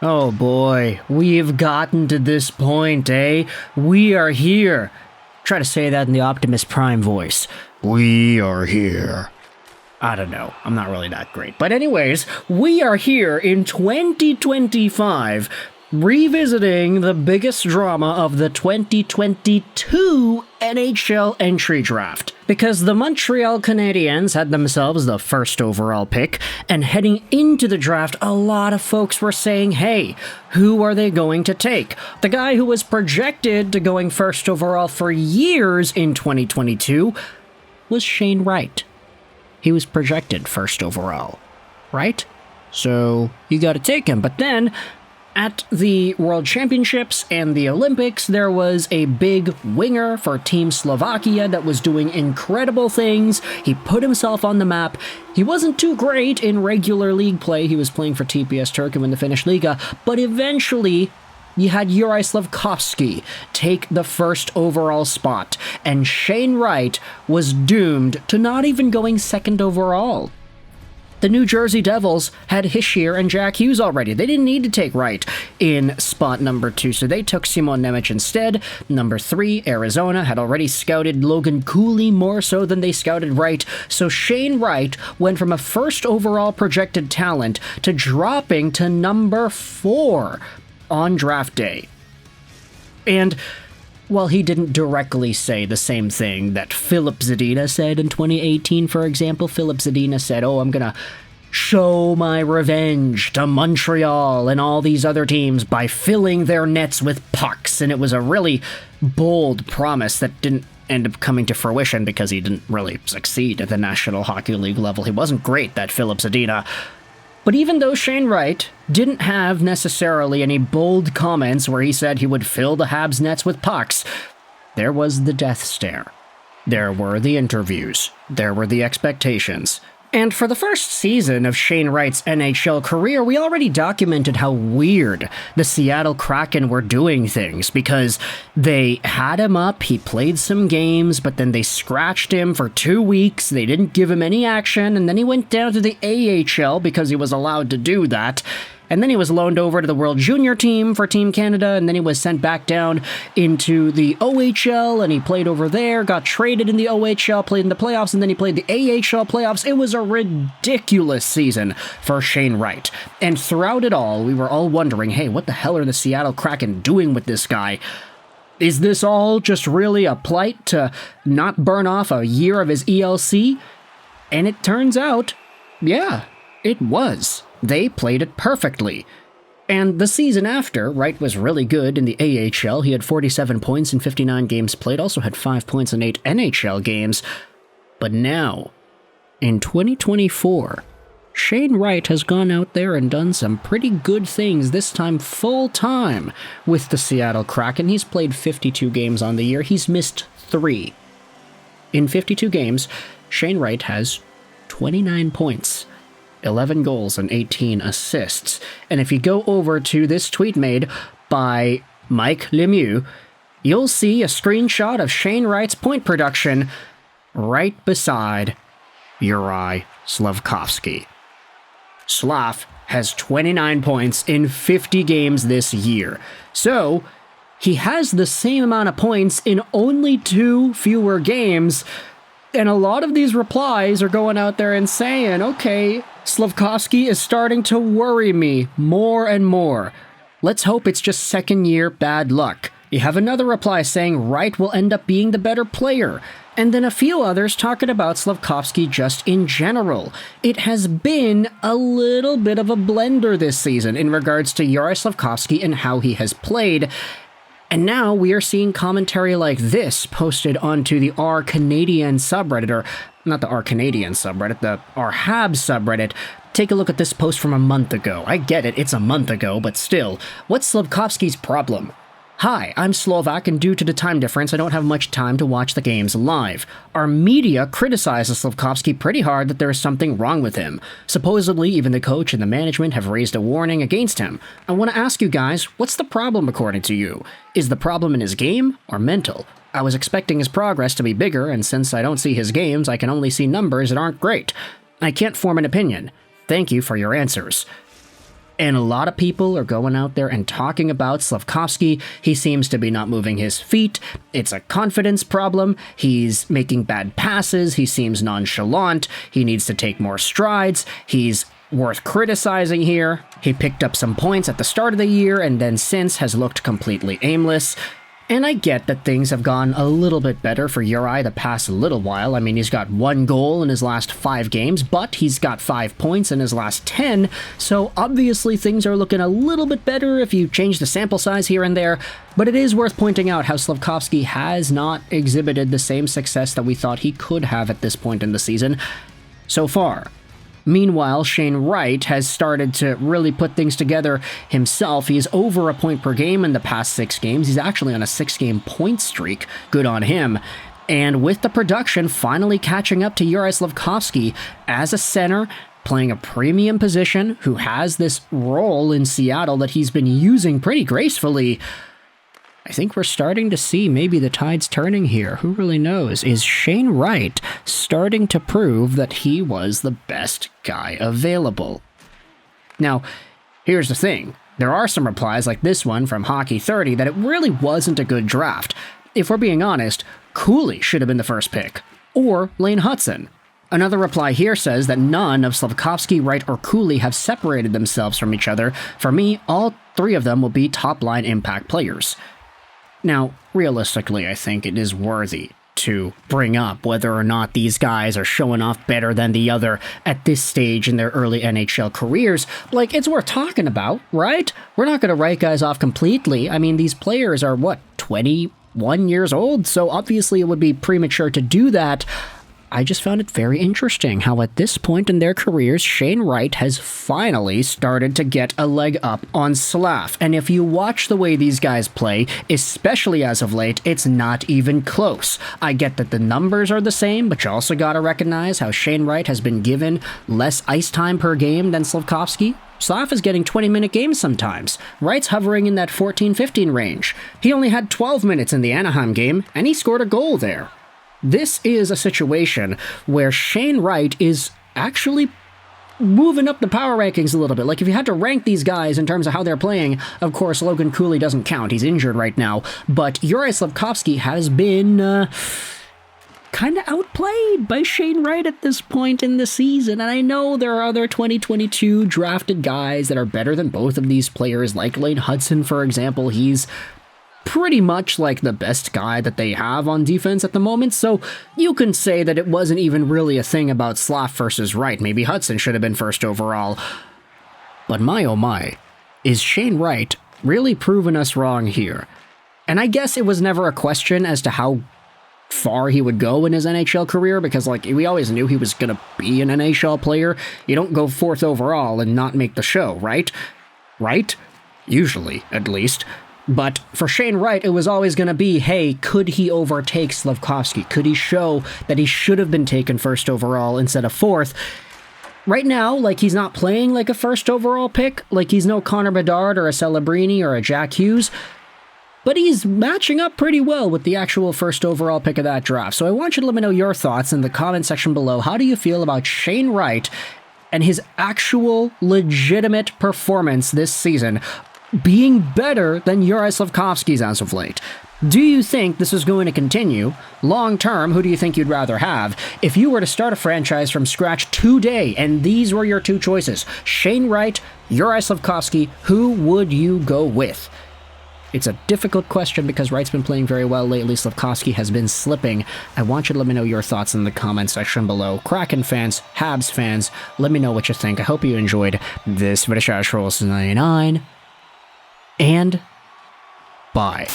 Oh boy, we've gotten to this point, eh? We are here. Try to say that in the Optimus Prime voice. We are here. I don't know, I'm not really that great. But anyways, we are here in 2025, revisiting the biggest drama of the 2022 NHL Entry Draft. Because the Montreal Canadiens had themselves the first overall pick, and heading into the draft, a lot of folks were saying, hey, who are they going to take? The guy who was projected to going first overall for years in 2022 was Shane Wright. He was projected first overall, right? So you gotta take him. But then, at the World Championships and the Olympics, there was a big winger for Team Slovakia that was doing incredible things. He put himself on the map. He wasn't too great in regular league play. He was playing for TPS Turku in the Finnish Liga, but eventually you had Juraj Slafkovsky take the first overall spot, and Shane Wright was doomed to not even going second overall. The New Jersey Devils had Hischier and Jack Hughes already. They didn't need to take Wright in spot number 2, so they took Simon Nemec instead. Number 3, Arizona had already scouted Logan Cooley more so than they scouted Wright, so Shane Wright went from a first overall projected talent to dropping to number 4 on draft day. And while he didn't directly say the same thing that Filip Zadina said in 2018, for example, Filip Zadina said, oh, I'm gonna show my revenge to Montreal and all these other teams by filling their nets with pucks, and it was a really bold promise that didn't end up coming to fruition because he didn't really succeed at the National Hockey League level. He wasn't great, that Filip Zadina. But even though Shane Wright didn't have necessarily any bold comments where he said he would fill the Habs' nets with pucks, there was the death stare. There were the interviews. There were the expectations. And for the first season of Shane Wright's NHL career, we already documented how weird the Seattle Kraken were doing things, because they had him up, he played some games, but then they scratched him for 2 weeks, they didn't give him any action, and then he went down to the AHL because he was allowed to do that. And then he was loaned over to the World Junior team for Team Canada, and then he was sent back down into the OHL, and he played over there, got traded in the OHL, played in the playoffs, and then he played the AHL playoffs. It was a ridiculous season for Shane Wright. And throughout it all, we were all wondering, hey, what the hell are the Seattle Kraken doing with this guy? Is this all just really a plight to not burn off a year of his ELC? And it turns out, yeah, it was. They played it perfectly. And the season after, Wright was really good in the AHL. He had 47 points in 59 games played, also had 5 points in 8 NHL games. But now, in 2024, Shane Wright has gone out there and done some pretty good things, this time full-time with the Seattle Kraken. He's played 52 games on the year. He's missed 3. In 52 games, Shane Wright has 29 points. 11 goals and 18 assists. And if you go over to this tweet made by Mike Lemieux, you'll see a screenshot of Shane Wright's point production right beside Juraj Slafkovsky. Slav has 29 points in 50 games this year. So, he has the same amount of points in only 2 fewer games. And a lot of these replies are going out there and saying, okay, Slafkovsky is starting to worry me more and more. Let's hope it's just second year bad luck. You have another reply saying Wright will end up being the better player. And then a few others talking about Slafkovsky just in general. It has been a little bit of a blender this season in regards to Juraj Slafkovsky and how he has played. And now we are seeing commentary like this posted onto the Our Canadian subreddit, or not the Our Canadian subreddit, the Our Habs subreddit. Take a look at this post from a month ago. I get it, it's a month ago, but still, what's Slafkovsky's problem? Hi, I'm Slovak, and due to the time difference, I don't have much time to watch the games live. Our media criticizes Slafkovsky pretty hard that there is something wrong with him. Supposedly, even the coach and the management have raised a warning against him. I want to ask you guys, what's the problem according to you? Is the problem in his game or mental? I was expecting his progress to be bigger, and since I don't see his games, I can only see numbers that aren't great. I can't form an opinion. Thank you for your answers. And a lot of people are going out there and talking about Slafkovsky. He seems to be not moving his feet. It's a confidence problem. He's making bad passes. He seems nonchalant. He needs to take more strides. He's worth criticizing here. He picked up some points at the start of the year and then since has looked completely aimless. And I get that things have gone a little bit better for Juraj the past little while. I mean, he's got 1 goal in his last 5 games, but he's got 5 points in his last 10, so obviously things are looking a little bit better if you change the sample size here and there, but it is worth pointing out how Slafkovsky has not exhibited the same success that we thought he could have at this point in the season so far. Meanwhile, Shane Wright has started to really put things together himself. He's over a point per game in the past 6 games. He's actually on a 6-game point streak. Good on him. And with the production finally catching up to Juraj Slafkovsky as a center, playing a premium position, who has this role in Seattle that he's been using pretty gracefully, I think we're starting to see maybe the tide's turning here. Who really knows? Is Shane Wright starting to prove that he was the best guy available? Now, here's the thing. There are some replies like this one from Hockey 30 that it really wasn't a good draft. If we're being honest, Cooley should have been the first pick. Or Lane Hutson. Another reply here says that none of Slafkovsky, Wright, or Cooley have separated themselves from each other. For me, all 3 of them will be top-line impact players. Now, realistically, I think it is worthy to bring up whether or not these guys are showing off better than the other at this stage in their early NHL careers. Like, it's worth talking about, right? We're not going to write guys off completely. I mean, these players are, 21 years old? So obviously it would be premature to do that. I just found it very interesting how at this point in their careers, Shane Wright has finally started to get a leg up on Slav. And if you watch the way these guys play, especially as of late, it's not even close. I get that the numbers are the same, but you also gotta recognize how Shane Wright has been given less ice time per game than Slafkovsky. Slav is getting 20-minute games sometimes. Wright's hovering in that 14-15 range. He only had 12 minutes in the Anaheim game, and he scored a goal there. This is a situation where Shane Wright is actually moving up the power rankings a little bit. Like, if you had to rank these guys in terms of how they're playing, of course, Logan Cooley doesn't count. He's injured right now. But Juraj Slafkovsky has been kind of outplayed by Shane Wright at this point in the season. And I know there are other 2022 drafted guys that are better than both of these players, like Lane Hutson, for example. He's pretty much like the best guy that they have on defense at the moment, so you can say that it wasn't even really a thing about Slav versus Wright. Maybe Hutson should have been first overall. But my oh my, is Shane Wright really proving us wrong here? And I guess it was never a question as to how far he would go in his NHL career, because we always knew he was going to be an NHL player. You don't go 4th overall and not make the show, right? Right? Usually, at least. But for Shane Wright, it was always going to be, hey, could he overtake Slafkovsky? Could he show that he should have been taken 1st overall instead of 4th? Right now, he's not playing like a 1st overall pick. He's no Connor Bedard or a Celebrini or a Jack Hughes. But he's matching up pretty well with the actual 1st overall pick of that draft. So I want you to let me know your thoughts in the comment section below. How do you feel about Shane Wright and his actual legitimate performance this season being better than Juraj Slafkovsky's as of late? Do you think this is going to continue? Long term, who do you think you'd rather have? If you were to start a franchise from scratch today, and these were your 2 choices, Shane Wright, Juraj Slafkovsky, who would you go with? It's a difficult question because Wright's been playing very well lately. Slafkovsky has been slipping. I want you to let me know your thoughts in the comment section below. Kraken fans, Habs fans, let me know what you think. I hope you enjoyed this video. Juraj Slafkovsky 99. And bye.